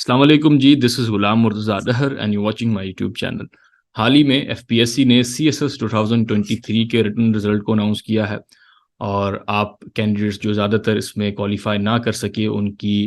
अस्सलाम वालेकुम ji, this is Ghulam Murtaza Adhar and you watching my YouTube channel. हाल ही में एफपीएससी ने सीएसएस 2023 के रिटन रिजल्ट को अनाउंस किया है और आप कैंडिडेट्स जो ज़्यादातर इसमें क्वालिफाई ना कर सके उनकी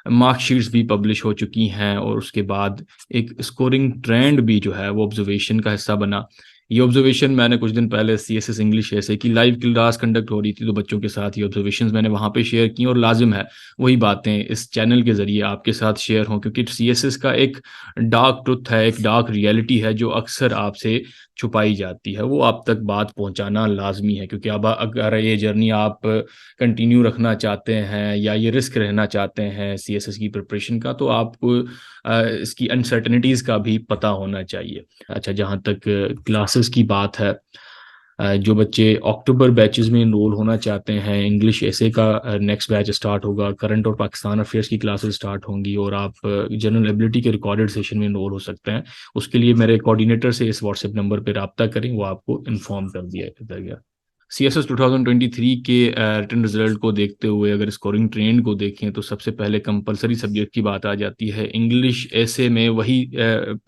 मार्कशीट्स भी पब्लिश हो चुकी हैं और उसके बाद एक स्कोरिंग ट्रेंड भी जो है वो ऑब्जर्वेशन का हिस्सा बना। ये ऑब्जर्वेशन मैंने कुछ दिन पहले सीएसएस इंग्लिश ऐसे की लाइव क्लास कंडक्ट हो रही थी तो बच्चों के साथ ये ऑब्जर्वेशंस मैंने वहाँ पे शेयर की और लाजिम है वही बातें इस चैनल के ज़रिए आपके साथ शेयर हों, क्योंकि सीएसएस का एक डार्क ट्रुथ है, एक डार्क रियलिटी है जो अक्सर आपसे छुपाई जाती है, वो आप तक बात पहुँचाना लाज़मी है, क्योंकि अब अगर ये जर्नी आप कंटिन्यू रखना चाहते हैं या ये रिस्क रहना चाहते हैं सीएसएस की प्रिपरेशन का, तो आपको इसकी अनसर्टेनिटीज़ का भी पता होना चाहिए। अच्छा, जहाँ तक क्लासेस की बात है, जो बच्चे अक्टूबर बैचेस में इनरोल होना चाहते हैं, इंग्लिश एसे का नेक्स्ट बैच स्टार्ट होगा, करंट और पाकिस्तान अफेयर्स की क्लासेस स्टार्ट होंगी और आप जनरल एबिलिटी के रिकॉर्डेड सेशन में इनरोल हो सकते हैं। उसके लिए मेरे कोऑर्डिनेटर से इस व्हाट्सएप नंबर पर रब्ता करें, वो आपको इन्फॉर्म कर दिया गया। सीएसएस 2023 के रिटन रिजल्ट को देखते हुए अगर स्कोरिंग ट्रेंड को देखें तो सबसे पहले कंपलसरी सब्जेक्ट की बात आ जाती है। इंग्लिश ऐसे में वही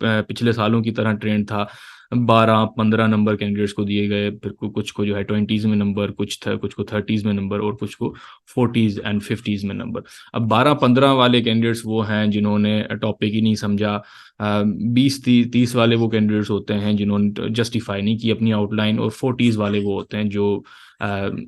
पिछले सालों की तरह ट्रेंड था। 12-15 नंबर कैंडिडेट्स को दिए गए, फिर कुछ को जो है 20s में नंबर, कुछ को 30s में नंबर और कुछ को 40s एंड 50s में नंबर। अब 12-15 वाले कैंडिडेट्स वो हैं जिन्होंने टॉपिक ही नहीं समझा। 20-30 वाले वो कैंडिडेट्स होते हैं जिन्होंने जस्टिफाई नहीं की अपनी आउटलाइन, और 40s वाले वो होते हैं जो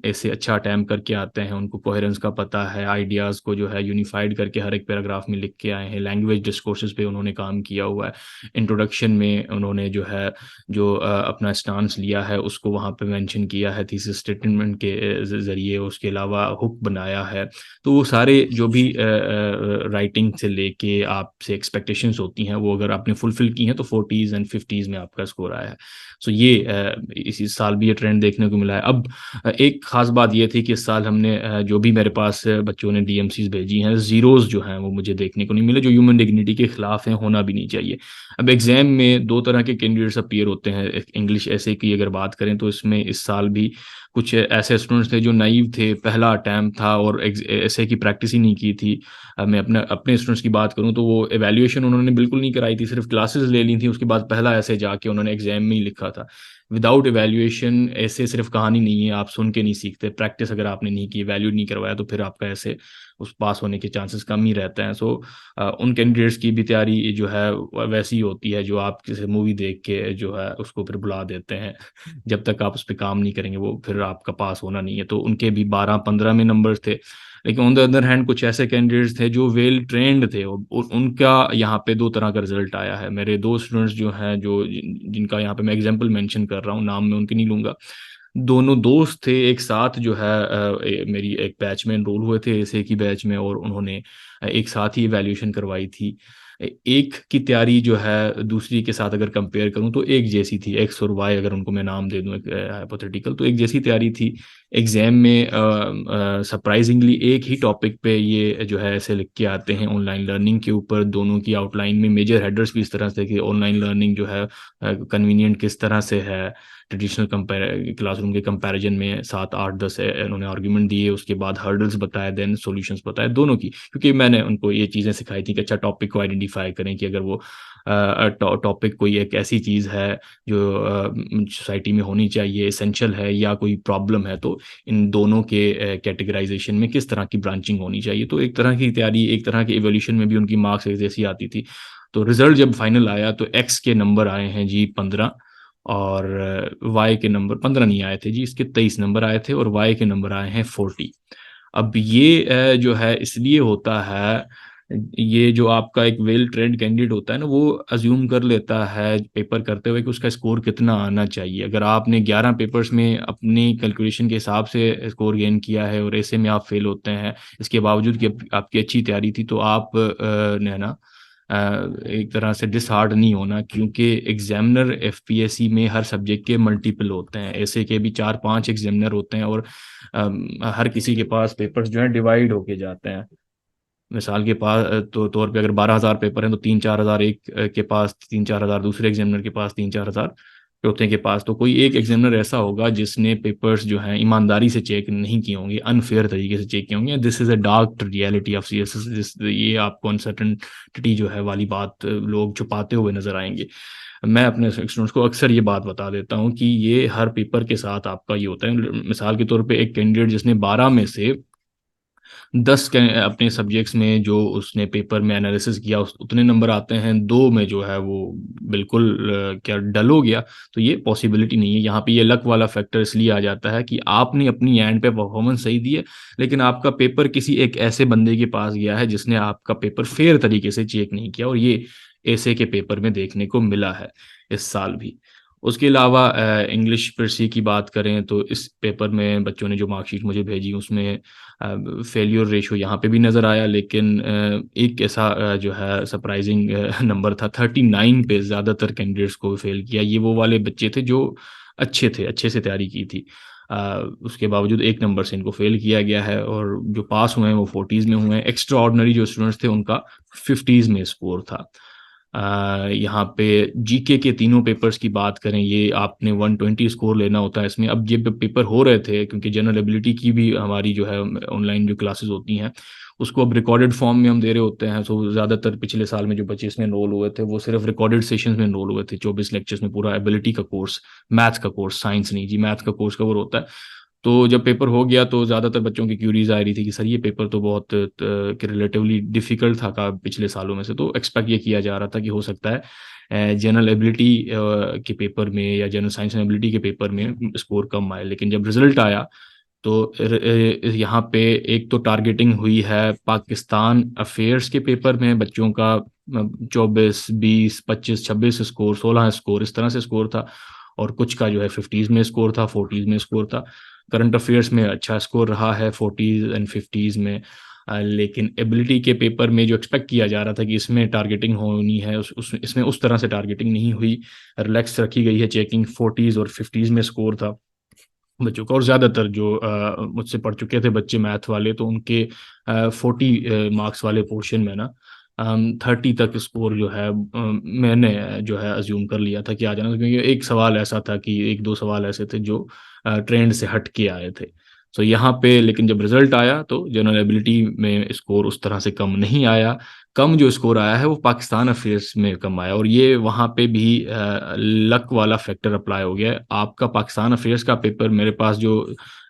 ऐसे अच्छा अटैम्प्ट करके आते हैं, उनको कोहेरेंस का पता है, आइडियाज़ को जो है यूनिफाइड करके हर एक पैराग्राफ में लिख के आए हैं, लैंग्वेज डिस्कोर्सेज पे उन्होंने काम किया हुआ है, इंट्रोडक्शन में उन्होंने जो है अपना स्टांस लिया है उसको वहाँ पे मेंशन किया है थीसिस स्टेटमेंट के ज़रिए, उसके अलावा हुक बनाया है। तो वो सारे जो भी राइटिंग से लेके आपसे एक्सपेक्टेशंस होती हैं वो अगर आपने फुलफिल की हैं तो 40s एंड 50s में आपका स्कोर आया है। सो ये इसी साल भी ये ट्रेंड देखने को मिला है। अब एक ख़ास बात ये थी कि इस साल हमने जो भी मेरे पास बच्चों ने डीएमसीज़ भेजी हैं, ज़ीरोज़ जो हैं वो मुझे देखने को नहीं मिले, जो ह्यूमन डिग्निटी के खिलाफ हैं, होना भी नहीं चाहिए। अब एग्ज़ाम में 2 तरह के कैंडिडेट्स अपीयर होते हैं। एक इंग्लिश ऐसे की अगर बात करें तो इसमें इस साल भी कुछ ऐसे स्टूडेंट्स थे जो नाइव थे, पहला अटेम्प्ट था और ऐसे की प्रैक्टिस ही नहीं की थी। मैं अपने स्टूडेंट्स की बात करूँ तो वो इवैल्यूएशन उन्होंने बिल्कुल नहीं कराई थी, सिर्फ़ क्लासेस ले ली थी, उसके बाद पहला ऐसे जाके उन्होंने एग्ज़ाम में ही लिखा था। विदाउट इवैल्यूएशन ऐसे सिर्फ़ कहानी नहीं है, आप सुन के नहीं सीखते। प्रैक्टिस अगर आपने नहीं की, वैल्यू नहीं करवाया तो फिर आपका ऐसे उस पास होने के चांसेस कम ही रहते हैं। सो उन कैंडिडेट्स की भी तैयारी जो है वैसी ही होती है जो आप किसी मूवी देख के जो है उसको फिर भुला देते हैं। जब तक आप उस पे काम नहीं करेंगे वो फिर आपका पास होना नहीं है। तो उनके भी 12-15 में नंबर्स थे। लेकिन ऑन द अदर हैंड कुछ ऐसे कैंडिडेट्स थे जो वेल ट्रेन्ड थे और उनका यहाँ पे 2 तरह का रिज़ल्ट आया है। मेरे 2 स्टूडेंट्स जो हैं जो जिनका यहाँ पे मैं एग्ज़ाम्पल मेंशन कर रहा हूँ, नाम मैं उनके नहीं लूँगा। दोनों दोस्त थे, एक साथ जो है मेरी एक बैच में एनरोल हुए थे, ऐसे एक ही बैच में, और उन्होंने एक साथ ही इवैल्यूएशन करवाई थी। एक की तैयारी जो है दूसरी के साथ अगर कंपेयर करूँ तो एक जैसी थी, एक्स और वाई अगर उनको मैं नाम दे दूँ एक हाइपोथेटिकल, तो एक जैसी तैयारी थी। एग्ज़ाम में सरप्राइज़िंगली एक ही टॉपिक पे ये जो है ऐसे लिख के आते हैं ऑनलाइन लर्निंग के ऊपर, दोनों की आउटलाइन में मेजर हेडर्स भी इस तरह से कि ऑनलाइन लर्निंग जो है कन्वीनिएंट किस तरह से है, ट्रेडिशनल क्लासरूम के कंपैरिजन में 7, 8, 10 उन्होंने आर्गुमेंट दिए, उसके बाद हर्डल्स बताए, देन सॉल्यूशंस बताए दोनों की। क्योंकि मैंने उनको ये चीज़ें सिखाई थी कि अच्छा टॉपिक को आइडेंटिफ़ाई करें कि अगर वो टॉपिक कोई एक ऐसी चीज़ है जो सोसाइटी में होनी चाहिए, एसेंशियल है या कोई प्रॉब्लम है, तो इन दोनों के कैटेगराइज़ेशन में किस तरह की ब्रांचिंग होनी चाहिए। तो एक तरह की तैयारी, एक तरह के इवैल्यूएशन में भी उनकी मार्क्स एक जैसी आती थी। तो रिज़ल्ट जब फाइनल आया तो एक्स के नंबर आए हैं जी 15 और वाई के नंबर 15 नहीं आए थे जी, इसके 23 नंबर आए थे और वाई के नंबर आए हैं 40। अब ये जो है इसलिए होता है, ये जो आपका एक वेल ट्रेन्ड कैंडिडेट होता है ना, वो अज़्यूम कर लेता है पेपर करते हुए कि उसका स्कोर कितना आना चाहिए। अगर आपने 11 पेपर्स में अपनी कैलकुलेशन के हिसाब से स्कोर गेन किया है और ऐसे में आप फेल होते हैं, इसके बावजूद कि आपकी अच्छी तैयारी थी, तो आप ने ना एक तरह से डिसहार्ड नहीं होना, क्योंकि एग्जामिनर एफपीएससी में हर सब्जेक्ट के मल्टीपल होते हैं, ऐसे के भी 4-5 एग्जामिनर होते हैं और हर किसी के पास पेपर्स जो हैं डिवाइड होके जाते हैं। मिसाल के पास तो तौर पे अगर 12,000 पेपर हैं तो 3-4 हज़ार एक के पास, 3-4 हज़ार दूसरे एग्जामिनर के पास, 3-4 हज़ार चौथे के पास, तो कोई एक एग्जामिनर ऐसा होगा जिसने पेपर्स जो हैं ईमानदारी से चेक नहीं किए होंगे, अनफेयर तरीके से चेक किए होंगे। This is a dark reality of CSS. ये आपको अनसर्टनिटी जो है वाली बात लोग छुपाते हुए नजर आएंगे। मैं अपने स्टूडेंट्स को अक्सर ये बात बता देता हूँ कि ये हर पेपर के साथ आपका ये होता है। मिसाल के तौर पे एक कैंडिडेट जिसने 12 में से 10 के अपने सब्जेक्ट्स में जो उसने पेपर में एनालिसिस किया उतने नंबर आते हैं, दो में जो है वो बिल्कुल क्या डल हो गया, तो ये पॉसिबिलिटी नहीं है। यहाँ पे ये लक वाला फैक्टर इसलिए आ जाता है कि आपने अपनी एंड पे परफॉर्मेंस सही दी है, लेकिन आपका पेपर किसी एक ऐसे बंदे के पास गया है जिसने आपका पेपर फेयर तरीके से चेक नहीं किया, और ये ऐसे के पेपर में देखने को मिला है इस साल भी। उसके अलावा इंग्लिश परसी की बात करें तो इस पेपर में बच्चों ने जो मार्कशीट मुझे भेजी उसमें फेलियर रेशो यहाँ पे भी नज़र आया, लेकिन एक ऐसा जो है सरप्राइजिंग नंबर था, 39 पे ज़्यादातर कैंडिडेट्स को फेल किया। ये वो वाले बच्चे थे जो अच्छे थे, अच्छे से तैयारी की थी, उसके बावजूद एक नंबर से इनको फेल किया गया है, और जो पास हुए हैं वो 40s में हुए हैं। एक्स्ट्रा ऑर्डिनरी जो स्टूडेंट्स थे उनका 50s में स्कोर था। यहाँ पे जीके के तीनों पेपर्स की बात करें, ये आपने 120 स्कोर लेना होता है इसमें। अब ये पेपर हो रहे थे क्योंकि जनरल एबिलिटी की भी हमारी जो है ऑनलाइन जो क्लासेस होती हैं उसको अब रिकॉर्डेड फॉर्म में हम दे रहे होते हैं। तो ज़्यादातर पिछले साल में जो बच्चे इसमें एनरोल हुए थे वो सिर्फ रिकॉर्डेड सेशंस में एनरोल हुए थे, 24 लेक्चर्स में पूरा एबिलिटी का कोर्स, मैथ्स का कोर्स, साइंस नहीं जी, मैथ्स का कोर्स कवर होता है। तो जब पेपर हो गया तो ज़्यादातर बच्चों की क्यूरीज आ रही थी कि सर ये पेपर तो बहुत रिलेटिवली डिफिकल्ट था का पिछले सालों में से, तो एक्सपेक्ट ये किया जा रहा था कि हो सकता है जनरल एबिलिटी के पेपर में या जनरल साइंस एंड एबिलिटी के पेपर में स्कोर कम आए। लेकिन जब रिजल्ट आया तो यहाँ पे एक तो टारगेटिंग हुई है पाकिस्तान अफेयर्स के पेपर में बच्चों का 24, 20, 25, 26 स्कोर, 16 स्कोर, इस तरह से स्कोर था, और कुछ का जो है 50s में स्कोर था, 40s में स्कोर था। करंट अफेयर्स में अच्छा स्कोर रहा है 40s एंड 50s में। लेकिन एबिलिटी के पेपर में जो एक्सपेक्ट किया जा रहा था कि इसमें टारगेटिंग होनी है, इसमें उस तरह से टारगेटिंग नहीं हुई। रिलैक्स रखी गई है चेकिंग, 40s और 50s में स्कोर था बच्चों का। और ज़्यादातर जो मुझसे पढ़ चुके थे बच्चे मैथ वाले, तो उनके 40 मार्क्स वाले पोर्शन में ना 30 तक स्कोर जो है मैंने जो है अज्यूम कर लिया था कि आ जाना, क्योंकि एक सवाल ऐसा था कि एक दो सवाल ऐसे थे जो ट्रेंड से हट के आए थे। तो यहाँ पे लेकिन जब रिजल्ट आया तो जनरल एबिलिटी में स्कोर उस तरह से कम नहीं आया। कम जो स्कोर आया है वो पाकिस्तान अफेयर्स में कम आया, और ये वहाँ पे भी लक वाला फैक्टर अप्लाई हो गया है। आपका पाकिस्तान अफेयर्स का पेपर, मेरे पास जो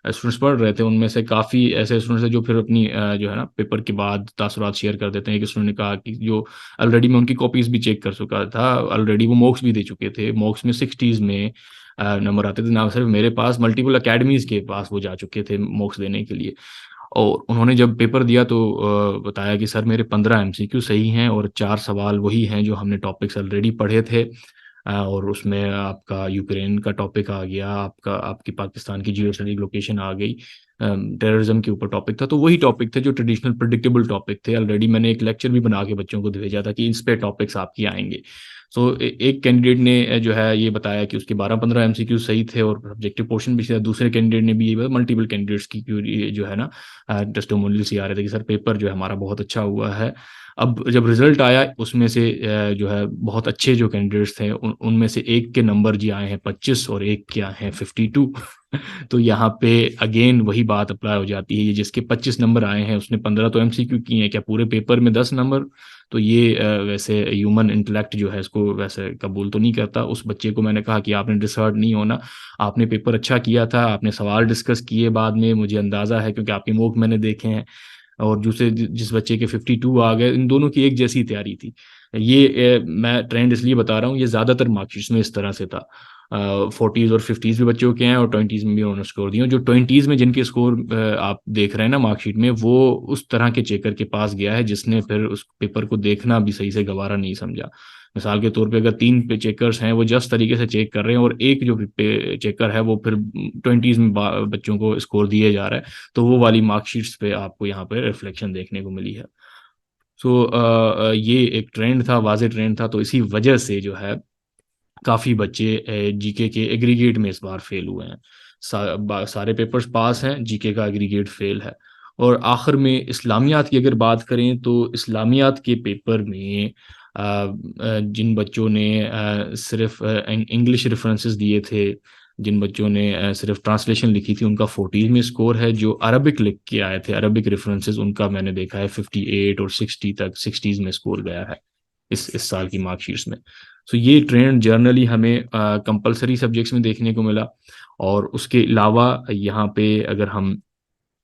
स्टूडेंट्स पढ़ रहे थे उनमें से काफ़ी ऐसे स्टूडेंट्स हैं जो फिर अपनी जो है ना पेपर के बाद तासुरात शेयर कर देते हैं। एक स्टूडेंट ने कहा कि जो ऑलरेडी मैं उनकी कॉपीज भी चेक कर चुका था, ऑलरेडी वो मॉक्स भी दे चुके थे, मॉक्स में 60s में नंबर आते थे, ना सिर्फ मेरे पास, मल्टीपल अकेडमीज के पास वो जा चुके थे मॉक्स देने के लिए। और उन्होंने जब पेपर दिया तो बताया कि सर मेरे 15 एमसीक्यू सही हैं और 4 सवाल वही हैं जो हमने टॉपिक्स ऑलरेडी पढ़े थे। और उसमें आपका यूक्रेन का टॉपिक आ गया, आपकी पाकिस्तान की जियो स्टैटिक लोकेशन आ गई, टेररिज्म के ऊपर टॉपिक था। तो वही टॉपिक थे जो ट्रेडिशनल प्रिडिक्टेबल टॉपिक थे। ऑलरेडी मैंने एक लेक्चर भी बना के बच्चों को भेजा था कि इस पे टॉपिक्स आपकी आएंगे। सो एक कैंडिडेट ने जो है ये बताया कि उसके 12-15 एमसीक्यू सही थे और सब्जेक्टिव पोर्शन भी सही। दूसरे कैंडिडेट ने भी ये बताया, मल्टीपल कैंडिडेट्स की जो है ना टेस्टिमोनियल्स आ रहे थे कि सर पेपर जो है हमारा बहुत अच्छा हुआ है। अब जब रिजल्ट आया उसमें से जो है बहुत अच्छे जो कैंडिडेट्स थे उनमें से एक के नंबर जी आए हैं 25 और एक के आए हैं 52। तो यहाँ पे अगेन वही बात अप्लाई हो जाती है, ये जिसके 25 नंबर आए हैं उसने 15 तो एमसीक्यू किए हैं, क्या पूरे पेपर में 10 नंबर? तो ये वैसे ह्यूमन इंटेलेक्ट जो है इसको वैसे कबूल तो नहीं करता। उस बच्चे को मैंने कहा कि आपने डिसहर्ट नहीं होना, आपने पेपर अच्छा किया था, आपने सवाल डिस्कस किए बाद में, मुझे अंदाजा है क्योंकि आपके मॉक मैंने देखे हैं। और दूसरे जिस बच्चे के 52 आ गए, इन दोनों की एक जैसी तैयारी थी। ये मैं ट्रेंड इसलिए बता रहा हूँ, ये ज़्यादातर मार्कशीट्स में इस तरह से था। 40s और 50s भी बच्चों के हैं और 20s में भी उन्होंने स्कोर दिए। जो 20s में जिनके स्कोर आप देख रहे हैं ना मार्कशीट में, वो उस तरह के चेकर के पास गया है जिसने फिर उस पेपर को देखना भी सही से गवारा नहीं समझा। मिसाल के तौर पे अगर 3 पे चेकर्स हैं वो जस्ट तरीके से चेक कर रहे हैं और एक जो चेकर है वो फिर 20s में बच्चों को स्कोर दिए जा रहा है, तो वो वाली मार्कशीट्स पे आपको यहाँ पे रिफ्लेक्शन देखने को मिली है। सो ये एक ट्रेंड था, वाज़ेह ट्रेंड था। तो इसी वजह से जो है काफ़ी बच्चे जीके के एग्रीगेट में इस बार फेल हुए हैं। सारे पेपर्स पास हैं, जीके का एग्रीगेट फेल है। और आखिर में इस्लामियात की अगर बात करें तो इस्लामियात के पेपर में जिन बच्चों ने सिर्फ इंग्लिश रेफरेंसेस दिए थे, जिन बच्चों ने सिर्फ ट्रांसलेशन लिखी थी, उनका 40 में स्कोर है। जो अरबिक लिख के आए थे, अरबिक रेफरेंसेस, उनका मैंने देखा है 58 और 60 तक, 60s में स्कोर गया है इस साल की मार्कशीट्स में। सो ये ट्रेंड जर्नली हमें कंपलसरी सब्जेक्ट्स में देखने को मिला। और उसके अलावा यहाँ पे अगर हम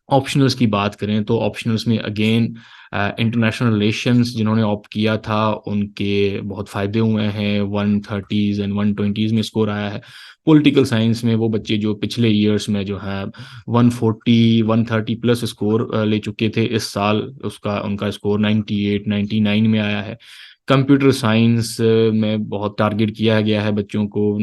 ऑप्शनल्स की बात करें तो ऑप्शनल्स में अगेन इंटरनेशनल रिलेशंस जिन्होंने ऑप्ट किया था उनके बहुत फ़ायदे हुए हैं। 130s एंड 120s में स्कोर आया है। पॉलिटिकल साइंस में वो बच्चे जो पिछले ईयर्स में जो है 140 130 प्लस स्कोर ले चुके थे, इस साल उसका उनका स्कोर 98 99 में आया है। कंप्यूटर साइंस में बहुत टारगेट किया गया है बच्चों को।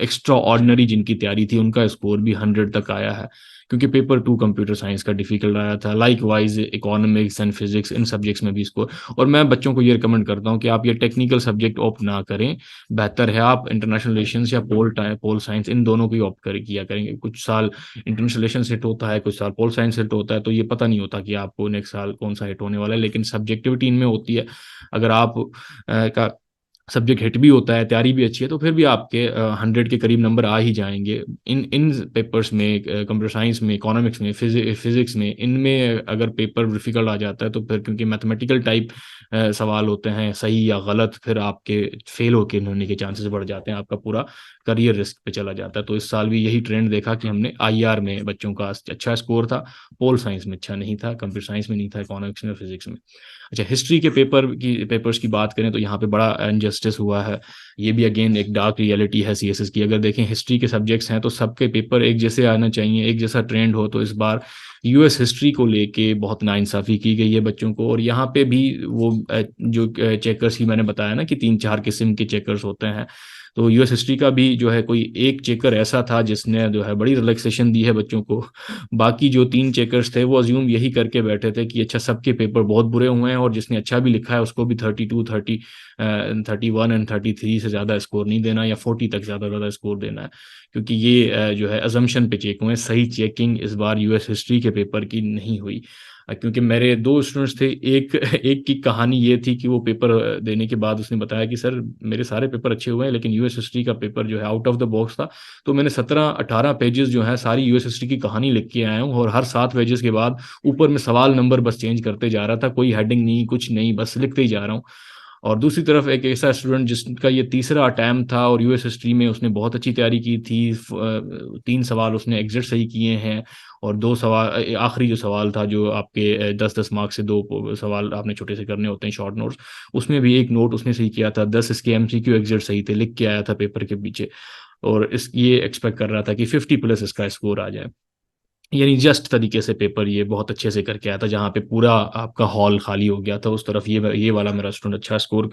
एक्स्ट्रा ऑर्डिनरी जिनकी तैयारी थी उनका स्कोर भी 100 तक आया है, क्योंकि पेपर 2 कंप्यूटर साइंस का डिफिकल्ट आया था। Like wise economics and physics, in subjects में भी स्कोर। और मैं बच्चों को ये रिकमेंड करता हूँ कि आप ये टेक्निकल सब्जेक्ट ऑप्ट ना करें। बेहतर है आप इंटरनेशनल रिलेशंस या पोल साइंस, इन दोनों को ही ऑप्ट किया करेंगे। कुछ साल इंटरनेशनल रिलेशंस हिट होता है, कुछ साल पोल साइंस हिट होता है, तो ये पता नहीं होता कि आपको नेक्स्ट साल कौन सा हिट होने वाला है, लेकिन सब्जेक्टिविटी इनमें होती है। अगर आप का सब्जेक्ट हिट भी होता है, तैयारी भी अच्छी है, तो फिर भी आपके 100 के करीब नंबर आ ही जाएंगे। इन इन पेपर्स में, कंप्यूटर साइंस में, इकोनॉमिक्स में, फिजिक्स में, इनमें अगर पेपर डिफिकल्ट आ जाता है तो फिर, क्योंकि मैथमेटिकल टाइप सवाल होते हैं, सही या गलत, फिर आपके फेल होके होने के चांसेस बढ़ जाते हैं, आपका पूरा करियर रिस्क पे चला जाता है। तो इस साल भी यही ट्रेंड देखा कि हमने आईआर में बच्चों का अच्छा स्कोर था, पोल साइंस में अच्छा नहीं था, कंप्यूटर साइंस में नहीं था, इकोनॉमिक्स में, फिजिक्स में। अच्छा, हिस्ट्री के पेपर्स की बात करें तो यहाँ पे बड़ा इनजस्टिस हुआ है। ये भी अगेन एक डार्क रियलिटी है सीएसएस की। अगर देखें हिस्ट्री के सब्जेक्ट्स हैं तो सबके पेपर एक जैसे आना चाहिए, एक जैसा ट्रेंड हो। तो इस बार यूएस हिस्ट्री को लेके बहुत नाइंसाफी की गई है बच्चों को। और यहाँ पे भी वो जो चेकर्स की मैंने बताया ना कि 3-4 किस्म के चेकर्स होते हैं, तो यूएस हिस्ट्री का भी जो है कोई एक चेकर ऐसा था जिसने जो है बड़ी रिलैक्सेशन दी है बच्चों को। बाकी जो 3 चेकर्स थे वो अज्यूम यही करके बैठे थे कि अच्छा सबके पेपर बहुत बुरे हुए हैं और जिसने अच्छा भी लिखा है उसको भी 32 31 एंड 33 से ज़्यादा स्कोर नहीं देना, या 40 तक ज़्यादा स्कोर देना है। क्योंकि ये जो है अजम्पशन पे चेक हुए, सही चेकिंग इस बार यूएस हिस्ट्री के पेपर की नहीं हुई। क्योंकि मेरे 2 स्टूडेंट्स थे, एक एक की कहानी ये थी कि वो पेपर देने के बाद उसने बताया कि सर मेरे सारे पेपर अच्छे हुए हैं लेकिन यूएस हिस्ट्री का पेपर जो है आउट ऑफ द बॉक्स था। तो मैंने 17-18 पेजेस जो है सारी यूएस हिस्ट्री की कहानी लिख के आया हूँ, और हर 7 पेजेस के बाद ऊपर में सवाल नंबर बस चेंज करते जा रहा था, कोई हेडिंग नहीं, कुछ नहीं, बस लिखते ही जा रहा हूँ। और दूसरी तरफ एक ऐसा स्टूडेंट जिसका ये तीसरा अटैम्प्ट था और यूएस हिस्ट्री में उसने बहुत अच्छी तैयारी की थी, 3 सवाल उसने एग्जिट सही किए हैं, और 2 सवाल, आखिरी जो सवाल था जो आपके 10-10 मार्क्स से 2 सवाल आपने छोटे से करने होते हैं, शॉर्ट नोट्स, उसमें भी एक नोट उसने सही किया था। 10 इसके एमसीक्यू एग्जिट सही थे, लिख के आया था पेपर के पीछे। और इस ये एक्सपेक्ट कर रहा था कि 50 प्लस इसका स्कोर आ जाए। यानी जस्ट तरीके से पेपर ये बहुत अच्छे से करके आया था, जहाँ पे पूरा आपका हॉल खाली हो गया था उस तरफ ये वाला मेरा स्टूडेंट अच्छा स्कोर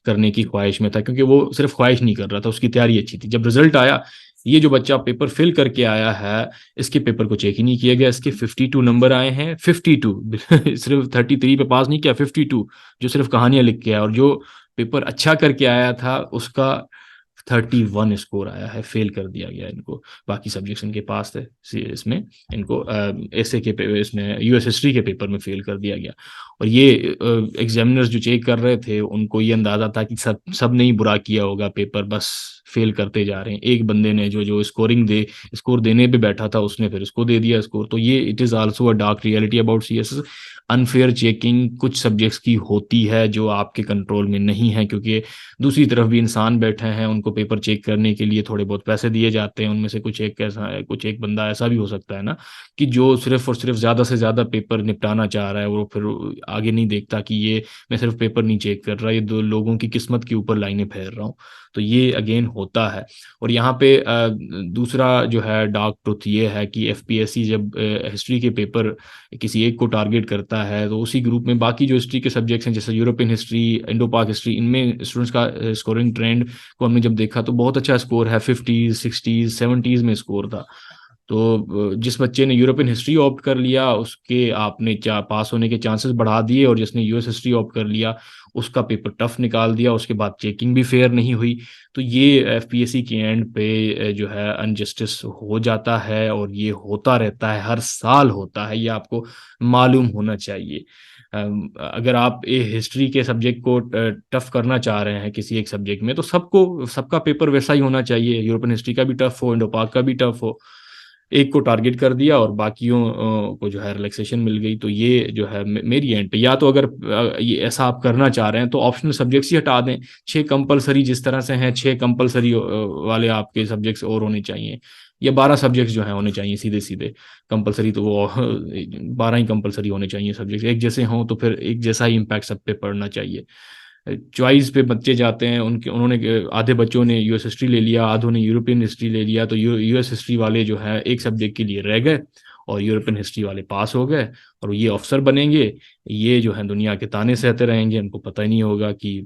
करने की ख्वाहिश में था, क्योंकि वो सिर्फ ख्वाहिश नहीं कर रहा था, उसकी तैयारी अच्छी थी। जब रिजल्ट आया, ये जो बच्चा पेपर फिल करके आया है, इसके पेपर को चेक ही नहीं किया गया, इसके 52 नंबर आए हैं, 52 सिर्फ 33 पे पास नहीं किया, 52 जो सिर्फ कहानियां लिख के आया। और जो पेपर अच्छा करके आया था उसका 31 स्कोर आया है, फेल कर दिया गया इनको। बाकी सब्जेक्ट्स इनके पास थे, इसमें इनको ऐसे के इसमें यूएस हिस्ट्री के पेपर में फेल कर दिया गया। और ये एग्जामिनर्स जो चेक कर रहे थे उनको ये अंदाजा था कि सब ने ही बुरा किया होगा पेपर, बस फेल करते जा रहे हैं। एक बंदे ने जो जो स्कोर देने पे बैठा था उसने फिर उसको दे दिया स्कोर। तो ये it is also a dark reality about CSS. Unfair checking कुछ सब्जेक्ट्स की होती है जो आपके कंट्रोल में नहीं है, क्योंकि दूसरी तरफ भी इंसान बैठे हैं, उनको पेपर चेक करने के लिए थोड़े बहुत पैसे दिए जाते हैं। उनमें से कुछ एक बंदा ऐसा भी हो सकता है ना कि जो सिर्फ और सिर्फ ज़्यादा से ज़्यादा पेपर निपटाना चाह रहा है, वो फिर आगे नहीं देखता कि ये मैं सिर्फ पेपर नहीं चेक कर रहा, ये 2 लोगों की किस्मत के ऊपर लाइनें फेर रहा हूँ। तो ये अगेन होता है। और यहाँ पे दूसरा जो है डार्क ट्रुथ ये है कि एफपीएससी जब हिस्ट्री के पेपर किसी एक को टारगेट करता है तो उसी ग्रुप में बाकी जो हिस्ट्री के सब्जेक्ट्स हैं, जैसे यूरोपियन हिस्ट्री, इंडो पाक हिस्ट्री, इनमें स्टूडेंट्स का स्कोरिंग ट्रेंड को हमने जब देखा तो बहुत अच्छा स्कोर है, 50s 60s 70s में स्कोर था। तो जिस बच्चे ने यूरोपियन हिस्ट्री ऑप्ट कर लिया उसके आपने पास होने के चांसेस बढ़ा दिए, और जिसने यूएस हिस्ट्री ऑप्ट कर लिया उसका पेपर टफ निकाल दिया, उसके बाद चेकिंग भी फेयर नहीं हुई। तो ये एफपीएससी के एंड पे जो है अनजस्टिस हो जाता है, और ये होता रहता है, हर साल होता है, ये आपको मालूम होना चाहिए। अगर आप ए हिस्ट्री के सब्जेक्ट को टफ करना चाह रहे हैं किसी एक सब्जेक्ट में, तो सबका पेपर वैसा ही होना चाहिए, यूरोपियन हिस्ट्री का भी टफ हो, इंडो पाक का भी टफ हो। एक को टारगेट कर दिया और बाकियों को जो है रिलैक्सेशन मिल गई। तो ये जो है मेरी एंड पे, या तो अगर ये ऐसा आप करना चाह रहे हैं तो ऑप्शनल सब्जेक्ट्स ही हटा दें। 6 कंपलसरी जिस तरह से हैं, 6 कंपलसरी वाले आपके सब्जेक्ट्स और होने चाहिए, या 12 सब्जेक्ट्स जो हैं होने चाहिए सीधे सीधे कंपलसरी। तो वो 12 ही कंपलसरी होने चाहिए सब्जेक्ट, एक जैसे हों तो फिर एक जैसा ही इम्पैक्ट सब पे पड़ना चाहिए। चॉइस पे बच्चे जाते हैं, उनके उन्होंने आधे बच्चों ने यूएस हिस्ट्री ले लिया, आधों ने यूरोपियन हिस्ट्री ले लिया, तो यूएस हिस्ट्री वाले जो है एक सब्जेक्ट के लिए रह गए और यूरोपियन हिस्ट्री वाले पास हो गए, और ये अफसर बनेंगे। ये जो है दुनिया के ताने सहते रहेंगे, उनको पता ही नहीं होगा कि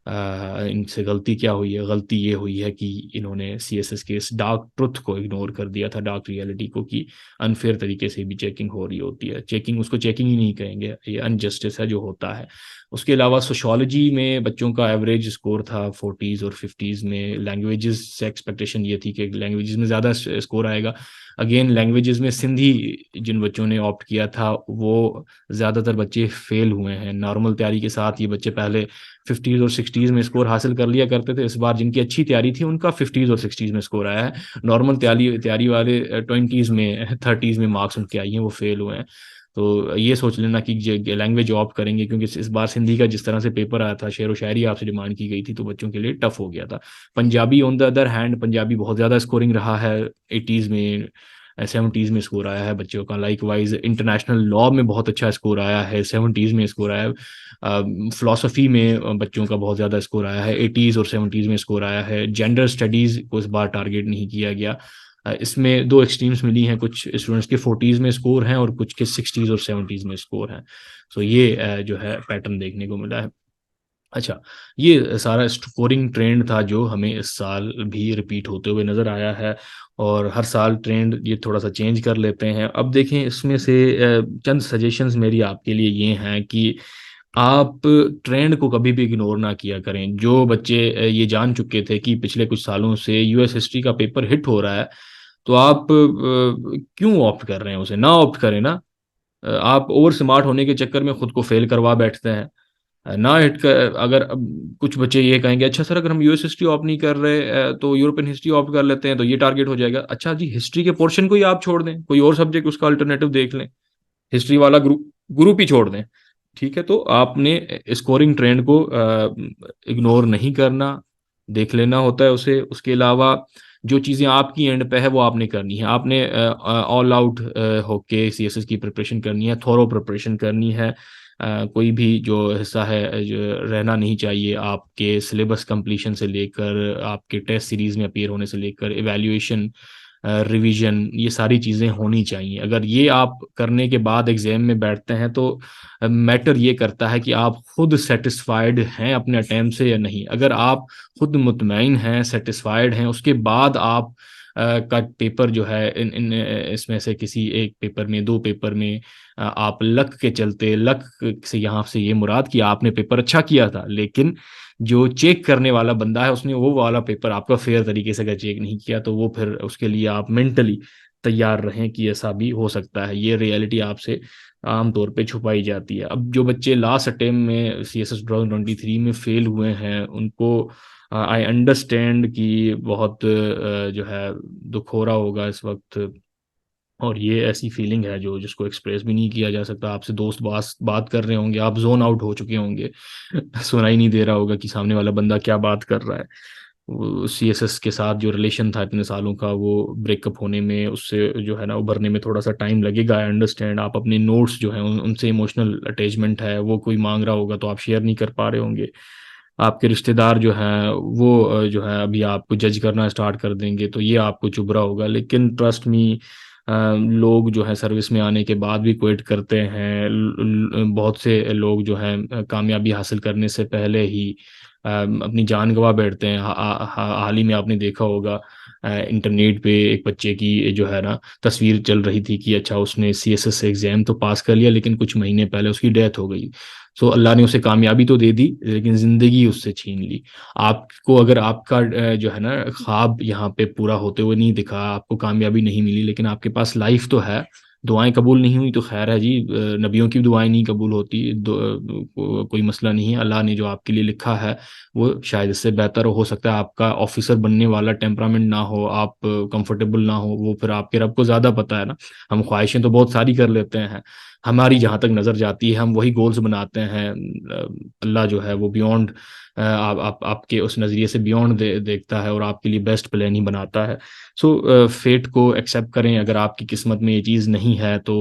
इनसे गलती क्या हुई है। गलती ये हुई है कि इन्होंने सीएसएस के इस डार्क ट्रुथ को इग्नोर कर दिया था, डार्क रियलिटी को, कि अनफेयर तरीके से भी चेकिंग हो रही होती है। चेकिंग, उसको चेकिंग ही नहीं कहेंगे, ये अनजस्टिस है जो होता है। उसके अलावा सोशोलॉजी में बच्चों का एवरेज स्कोर था 40s और 50s में। लैंग्वेजेस से एक्सपेक्टेशन ये थी कि लैंग्वेजेस में ज़्यादा स्कोर आएगा। अगेन लैंग्वेजेस में सिंधी जिन बच्चों ने ऑप्ट किया था वो ज़्यादातर बच्चे फेल हुए हैं। नॉर्मल तैयारी के साथ ये बच्चे पहले 50s और 60s में स्कोर हासिल कर लिया करते थे, इस बार जिनकी अच्छी तैयारी थी उनका 50s और 60s में स्कोर आया है। नॉर्मल तैयारी तैयारी वाले 20s में 30s में मार्क्स उनके आई हैं, वो फेल हुए हैं। तो ये सोच लेना कि लैंग्वेज ऑप्ट करेंगे, क्योंकि इस बार सिंधी का जिस तरह से पेपर आया था, शेर व शायरी आपसे डिमांड की गई थी, तो बच्चों के लिए टफ हो गया था। Punjabi on the other hand, Punjabi बहुत ज़्यादा स्कोरिंग रहा है, 80s में 70s में स्कोर आया है बच्चों का। लाइक वाइज इंटरनेशनल लॉ में बहुत अच्छा स्कोर आया है, 70s में स्कोर आया है। फिलोसफी में बच्चों का बहुत ज़्यादा स्कोर आया है, 80s और 70s में स्कोर आया है। जेंडर स्टडीज़ को इस बार टारगेट नहीं किया गया। इसमें दो एक्सट्रीम्स मिली हैं, कुछ स्टूडेंट्स के 40s में स्कोर हैं और कुछ के 60s और 70s में स्कोर हैं। सो ये जो है पैटर्न देखने को मिला है। अच्छा, ये सारा स्कोरिंग ट्रेंड था जो हमें इस साल भी रिपीट होते हुए नज़र आया है, और हर साल ट्रेंड ये थोड़ा सा चेंज कर लेते हैं। अब देखें, इसमें से चंद सजेशंस मेरी आपके लिए ये हैं कि आप ट्रेंड को कभी भी इग्नोर ना किया करें। जो बच्चे ये जान चुके थे कि पिछले कुछ सालों से यूएस हिस्ट्री का पेपर हिट हो रहा है, तो आप क्यों ऑप्ट कर रहे हैं उसे? ना ऑप्ट करें ना। आप ओवर स्मार्ट होने के चक्कर में खुद को फेल करवा बैठते हैं। ना हिट कर, अगर अब कुछ बच्चे ये कहेंगे अच्छा सर अगर हम यूएस हिस्ट्री ऑप्ट नहीं कर रहे तो यूरोपियन हिस्ट्री ऑप्ट कर लेते हैं, तो ये टारगेट हो जाएगा। अच्छा जी, हिस्ट्री के पोर्शन को ही आप छोड़ दें, कोई और सब्जेक्ट उसका अल्टरनेटिव देख लें, हिस्ट्री वाला ग्रुप ग्रुप ही छोड़ दें। ठीक है, तो आपने स्कोरिंग ट्रेंड को इग्नोर नहीं करना, देख लेना होता है उसे। उसके अलावा जो चीज़ें आपकी एंड पे है वो आपने करनी है। आपने ऑल आउट होके सीएसएस की प्रिपरेशन करनी है, थोरो प्रिपरेशन करनी है। कोई भी जो हिस्सा है जो रहना नहीं चाहिए आपके सिलेबस कंप्लीशन से लेकर, आपके टेस्ट सीरीज में अपीयर होने से लेकर, इवैल्यूएशन, रिवीजन, ये सारी चीज़ें होनी चाहिए। अगर ये आप करने के बाद एग्जाम में बैठते हैं तो मैटर ये करता है कि आप खुद सेटिस्फाइड हैं अपने अटैम्प्ट से या नहीं। अगर आप खुद मुतमईन हैं, सेटिस्फाइड हैं, उसके बाद आप का पेपर जो है इसमें से किसी एक पेपर में, दो पेपर में आप लक के चलते, लक से यहाँ से ये मुराद कि आपने पेपर अच्छा किया था, लेकिन जो चेक करने वाला बंदा है उसने वो वाला पेपर आपका फेयर तरीके से अगर चेक नहीं किया, तो वो फिर उसके लिए आप मेंटली तैयार रहें कि ऐसा भी हो सकता है। ये रियलिटी आपसे आमतौर पे छुपाई जाती है। अब जो बच्चे लास्ट अटेम्प्ट में सीएसएस 2023 में फेल हुए हैं, उनको आई अंडरस्टैंड कि बहुत जो है दुख हो रहा होगा इस वक्त, और ये ऐसी फीलिंग है जो जिसको एक्सप्रेस भी नहीं किया जा सकता। आपसे दोस्त बात कर रहे होंगे, आप जोन आउट हो चुके होंगे सुनाई नहीं दे रहा होगा कि सामने वाला बंदा क्या बात कर रहा है। सीएसएस के साथ जो रिलेशन था इतने सालों का, वो ब्रेकअप होने में, उससे जो है ना उभरने में थोड़ा सा टाइम लगेगा। I understand. आप अपने नोट्स जो हैं उनसे इमोशनल अटैचमेंट है, वो कोई मांग रहा होगा तो आप शेयर नहीं कर पा रहे होंगे। आपके रिश्तेदार जो हैं वो जो है अभी आपको जज करना स्टार्ट कर देंगे, तो ये आपको चुभ रहा होगा। लेकिन ट्रस्ट मी, लोग जो है सर्विस में आने के बाद भी क्विट करते हैं। बहुत से लोग जो हैं कामयाबी हासिल करने से पहले ही अपनी जान गंवा बैठते हैं। हाल ही में आपने देखा होगा इंटरनेट पे एक बच्चे की जो है ना तस्वीर चल रही थी कि अच्छा उसने सीएसएस एग्जाम तो पास कर लिया, लेकिन कुछ महीने पहले उसकी डेथ हो गई। सो अल्लाह ने उसे कामयाबी तो दे दी, लेकिन जिंदगी उससे छीन ली। आपको अगर आपका जो है ना ख्वाब यहाँ पे पूरा होते हुए नहीं दिखा, आपको कामयाबी नहीं मिली, लेकिन आपके पास लाइफ तो है, दुआएं कबूल नहीं हुई तो खैर है जी, नबियों की दुआएं नहीं कबूल होती, कोई मसला नहीं है। अल्लाह ने जो आपके लिए लिखा है वो शायद इससे बेहतर हो सकता है। आपका ऑफिसर बनने वाला टेम्परामेंट ना हो, आप कंफर्टेबल ना हो, वो फिर आपके रब को ज़्यादा पता है ना। हम ख्वाहिशें तो बहुत सारी कर लेते हैं, हमारी जहाँ तक नज़र जाती है हम वही गोल्स बनाते हैं। अल्लाह जो है वो बियॉन्ड, आपके उस नज़रिए से बियॉन्ड देखता है और आपके लिए बेस्ट प्लान ही बनाता है। सो फेट को एक्सेप्ट करें। अगर आपकी किस्मत में ये चीज़ नहीं है तो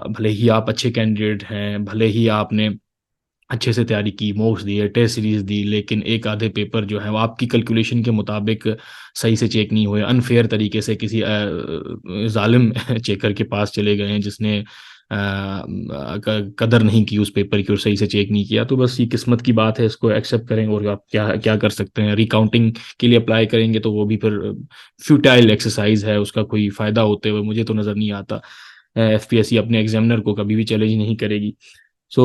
भले ही आप अच्छे कैंडिडेट हैं, भले ही आपने अच्छे से तैयारी की, मॉक्स दिए, टेस्ट सीरीज दी, लेकिन एक आधे पेपर जो है वो आपकी कैलकुलेशन के मुताबिक सही से चेक नहीं हुए, अनफेयर तरीके से किसी जालिम चेकर के पास चले गए हैं जिसने कदर नहीं की उस पेपर की और सही से चेक नहीं किया, तो बस ये किस्मत की बात है, इसको एक्सेप्ट करें। और आप क्या क्या कर सकते हैं, रिकाउंटिंग के लिए अप्लाई करेंगे तो वो भी फिर फ्यूटाइल एक्सरसाइज है, उसका कोई फ़ायदा होते हुए मुझे तो नज़र नहीं आता। एफपीएससी अपने एग्जामिनर को कभी भी चैलेंज नहीं करेगी। सो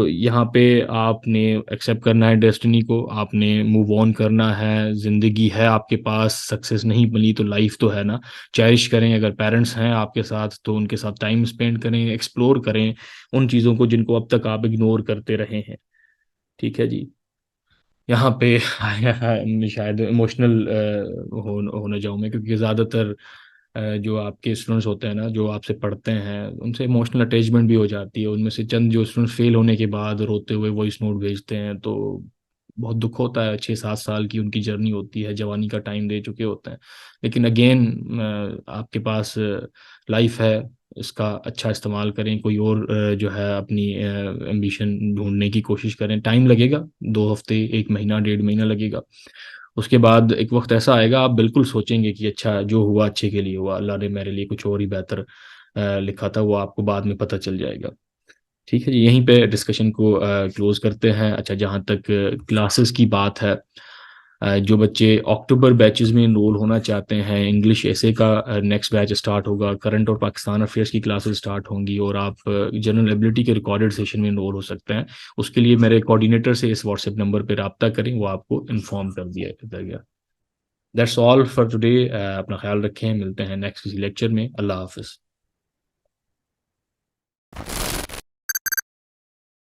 यहाँ पे आपने एक्सेप्ट करना है डेस्टिनी को, आपने मूव ऑन करना है। ज़िंदगी है आपके पास, सक्सेस नहीं मिली तो लाइफ तो है ना, चेरिश करें। अगर पेरेंट्स हैं आपके साथ तो उनके साथ टाइम स्पेंड करें, एक्सप्लोर करें उन चीज़ों को जिनको अब तक आप इग्नोर करते रहे हैं। ठीक है जी। यहाँ पे शायद इमोशनल होने जाऊँ मैं, क्योंकि ज़्यादातर जो आपके स्टूडेंट्स होते हैं ना, जो आपसे पढ़ते हैं, उनसे इमोशनल अटैचमेंट भी हो जाती है। उनमें से चंद जो स्टूडेंट्स फेल होने के बाद रोते हुए वॉइस नोट भेजते हैं, तो बहुत दुख होता है। 6-7 साल की उनकी जर्नी होती है, जवानी का टाइम दे चुके होते हैं, लेकिन अगेन आपके पास लाइफ है, इसका अच्छा इस्तेमाल करें। कोई और जो है अपनी एम्बिशन ढूंढने की कोशिश करें। टाइम लगेगा, 2 हफ्ते, 1 महीना, 1.5 महीना लगेगा। उसके बाद एक वक्त ऐसा आएगा आप बिल्कुल सोचेंगे कि अच्छा जो हुआ अच्छे के लिए हुआ, अल्लाह ने मेरे लिए कुछ और ही बेहतर लिखा था, वो आपको बाद में पता चल जाएगा। ठीक है जी, यहीं पे डिस्कशन को क्लोज करते हैं। अच्छा, जहाँ तक क्लासेस की बात है, जो बच्चे अक्टूबर बैचेस में इनरोल होना चाहते हैं, इंग्लिश एसे का नेक्स्ट बैच स्टार्ट होगा, करंट और पाकिस्तान अफेयर्स की क्लासेस स्टार्ट होंगी, और आप जनरल एबिलिटी के रिकॉर्डेड सेशन में इनरोल हो सकते हैं। उसके लिए मेरे कोऑर्डिनेटर से इस व्हाट्सएप नंबर पर रब्ता करें, वो आपको इन्फॉर्म कर दिया गया। That's all for today. अपना ख्याल रखें, मिलते हैं नेक्स्ट किसी लेक्चर में। अल्लाह हाफिज़।